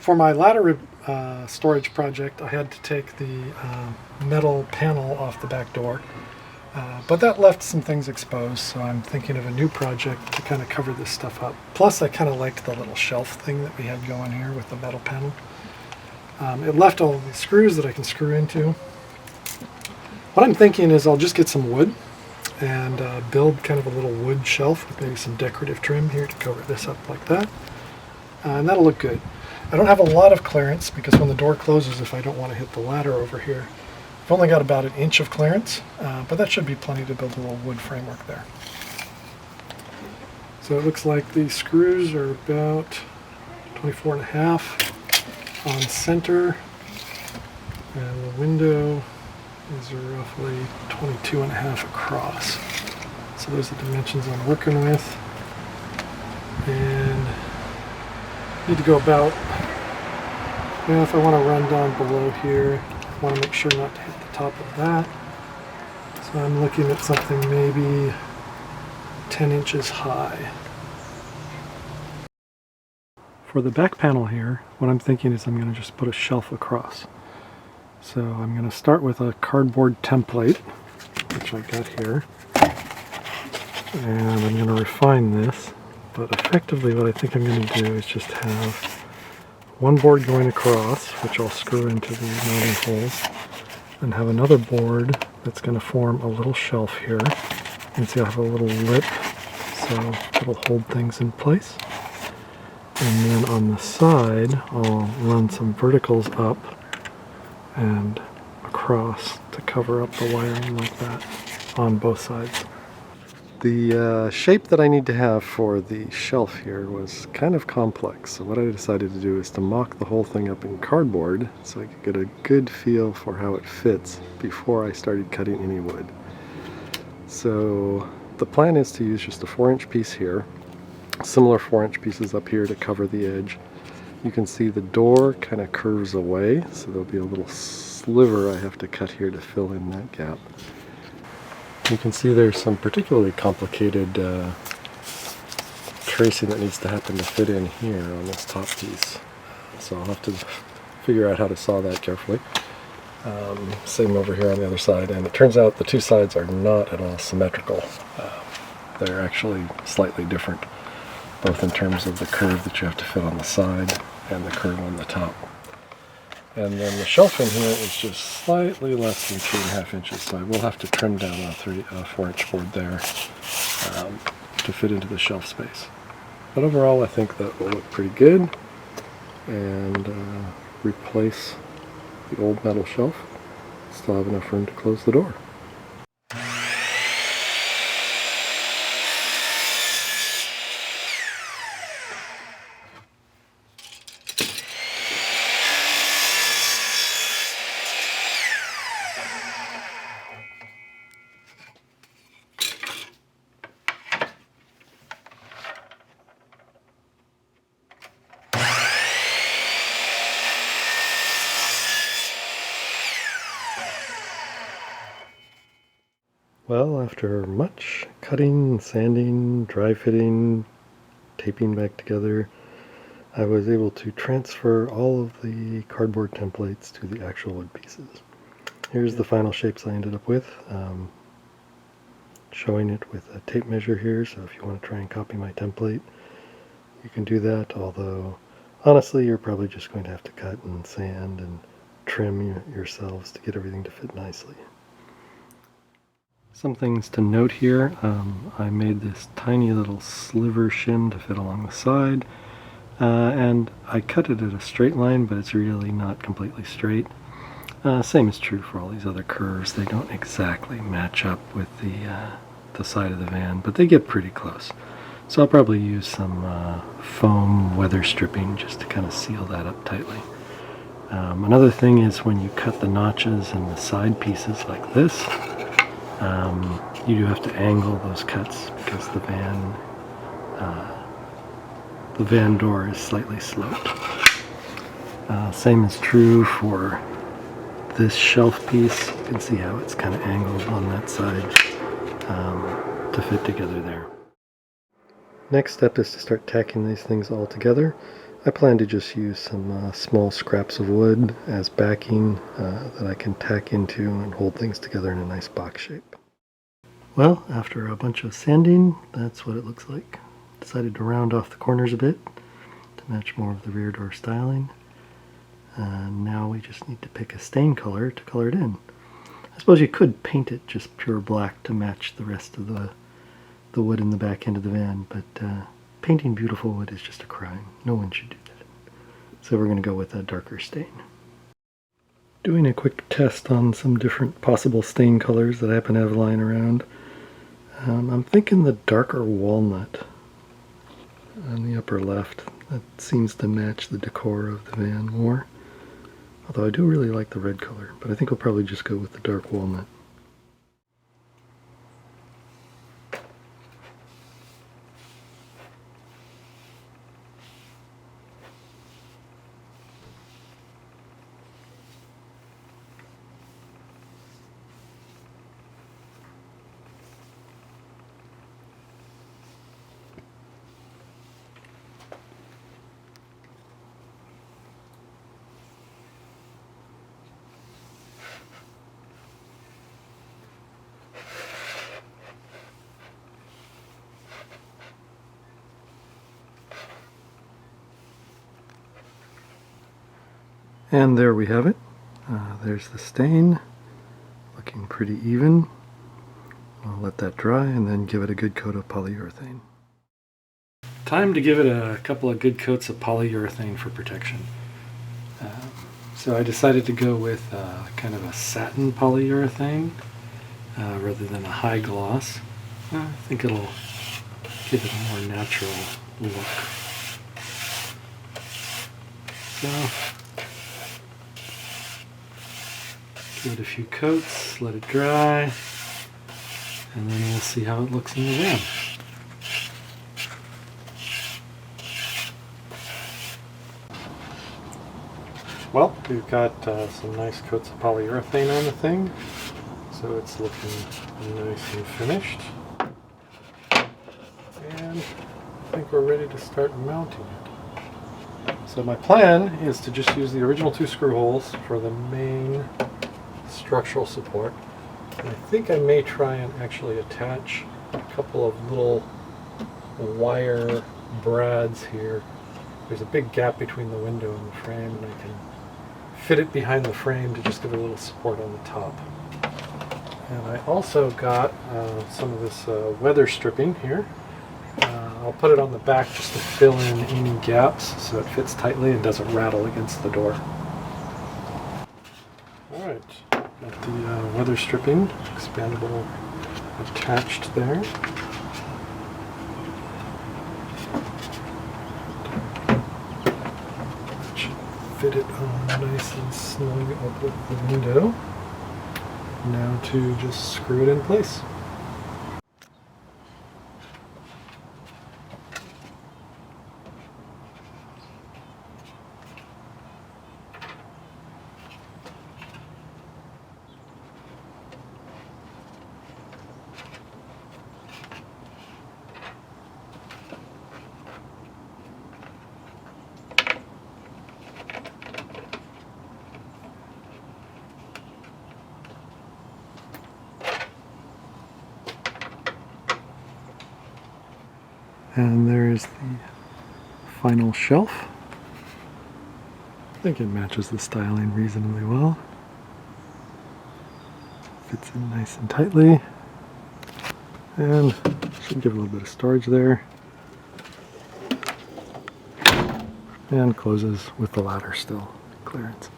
For my ladder storage project, I had to take the metal panel off the back door, but that left some things exposed, so I'm thinking of a new project to kind of cover this stuff up. Plus, I kind of liked the little shelf thing that we had going here with the metal panel. It left all the screws that I can screw into. What I'm thinking is I'll just get some wood and build kind of a little wood shelf with maybe some decorative trim here to cover this up like that. And that'll look good. I don't have a lot of clearance because when the door closes, if I don't want to hit the ladder over here, I've only got about 1 inch of clearance, but that should be plenty to build a little wood framework there. So it looks like the screws are about 24.5 on center, and the window is roughly 22.5 across. So those are the dimensions I'm working with. And need to go about, well, if I want to run down below here, I want to make sure not to hit the top of that. So I'm looking at something maybe 10 inches high. For the back panel here, what I'm thinking is I'm going to just put a shelf across. So I'm going to start with a cardboard template, which I got here, and I'm going to refine this. But effectively what I think I'm going to do is just have one board going across, which I'll screw into the mounting holes, and have another board that's going to form a little shelf here. You can see I have a little lip, so it'll hold things in place. And then on the side, I'll run some verticals up and across to cover up the wiring like that on both sides. The shape that I need to have for the shelf here was kind of complex, so what I decided to do is to mock the whole thing up in cardboard so I could get a good feel for how it fits before I started cutting any wood. So the plan is to use just a 4-inch piece here, similar 4-inch pieces up here to cover the edge. You can see the door kind of curves away, so there'll be a little sliver I have to cut here to fill in that gap. You can see there's some particularly complicated tracing that needs to happen to fit in here on this top piece. So I'll have to figure out how to saw that carefully. Same over here on the other side, and it turns out the two sides are not at all symmetrical. They're actually slightly different, both in terms of the curve that you have to fit on the side and the curve on the top. And then the shelf in here is just slightly less than 3.5 inches, so I will have to trim down a 4-inch board there to fit into the shelf space. But overall, I think that will look pretty good, and replace the old metal shelf. Still have enough room to close the door. Well, after much cutting, sanding, dry fitting, taping back together, I was able to transfer all of the cardboard templates to the actual wood pieces. Here's the final shapes I ended up with, showing it with a tape measure here, so if you want to try and copy my template, you can do that, although honestly you're probably just going to have to cut and sand and trim yourselves to get everything to fit nicely. Some things to note here, I made this tiny little sliver shim to fit along the side, and I cut it at a straight line, but it's really not completely straight. Same is true for all these other curves. They don't exactly match up with the side of the van, but they get pretty close. So I'll probably use some foam weather stripping just to kind of seal that up tightly. Another thing is when you cut the notches and the side pieces like this, you do have to angle those cuts because the van door is slightly sloped. Same is true for this shelf piece. You can see how it's kind of angled on that side to fit together there. Next step is to start tacking these things all together. I plan to just use some small scraps of wood as backing that I can tack into and hold things together in a nice box shape. Well, after a bunch of sanding, that's what it looks like. Decided to round off the corners a bit to match more of the rear door styling. And now we just need to pick a stain color to color it in. I suppose you could paint it just pure black to match the rest of the wood in the back end of the van, but painting beautiful wood is just a crime. No one should do that. So we're going to go with a darker stain. Doing a quick test on some different possible stain colors that I happen to have lying around. I'm thinking the darker walnut on the upper left. That seems to match the decor of the van more. Although I do really like the red color, but I think we'll probably just go with the dark walnut. And there we have it. There's the stain, looking pretty even. I'll let that dry and then give it a good coat of polyurethane. Time to give it a couple of good coats of polyurethane for protection. So I decided to go with kind of a satin polyurethane rather than a high gloss. I think it'll give it a more natural look. So, give it a few coats, let it dry, and then we'll see how it looks in the van. Well, we've got some nice coats of polyurethane on the thing, so it's looking nice and finished. And I think we're ready to start mounting it. So my plan is to just use the original 2 screw holes for the main structural support. And I think I may try and actually attach a couple of little wire brads here. There's a big gap between the window and the frame, and I can fit it behind the frame to just give it a little support on the top. And I also got some of this weather stripping here. I'll put it on the back just to fill in any gaps so it fits tightly and doesn't rattle against the door. Alright, got the weather stripping, expandable, attached there. Fit it on nice and snug up with the window. Now to just screw it in place. And there's the final shelf. I think it matches the styling reasonably well. Fits in nice and tightly. And should give a little bit of storage there. And closes with the ladder still, clearance.